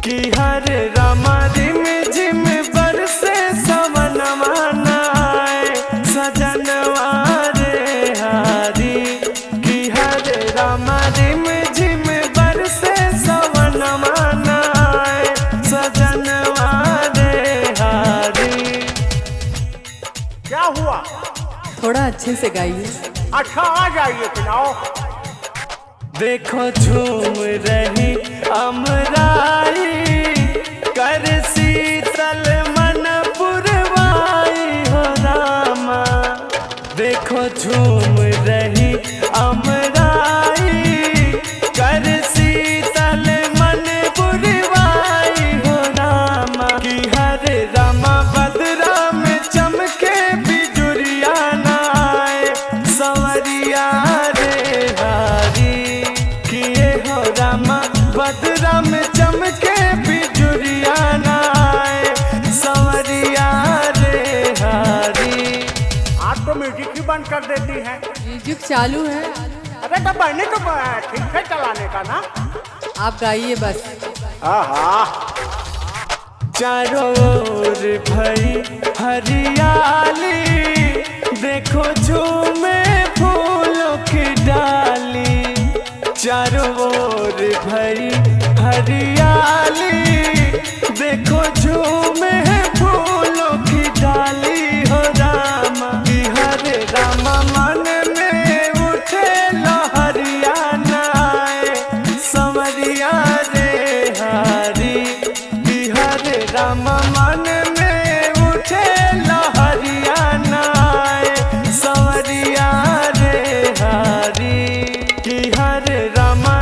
कि हर रामा रिम झिम बरसे सवनवा नाए सजनवा रे हारी। कि हर रामा रिम झिम बरसे सवनवा नाए सजनवा रे हारी। क्या हुआ? थोड़ा अच्छे से गाइए। अच्छा आ जाइए सुनाओ। देखो झूम रही अमराई कर शीतल मन पुरवाई हो रामा। देखो झूम रही अमराई कर शीतल मन पुरवाई हो रामा। कि हर रामा बदरा में चमके बिजुरिया नाए संवरिया रे हारी। किए हो रामा बदरा में चमके बिजुरिया नाए संवरिया रे हारी। आप तो म्यूजिक ही बंद कर देती हैं। म्यूजिक चालू है, अरे तो बहनी तो ठीक है चलाने का ना। आप गाइए बस। आहा चारों ओर भई हरियाली देखो झूमे फूलों की डाली। चारों ओर भई हरियाली देखो झूमे फूलों की डाली हो रामा। कि हर रामा मन में उठे लहरिया नाए संवरिया रे हारी। कि हर रामा मन में उठे लहरिया नाए संवरिया रे हारी। कि हर रामा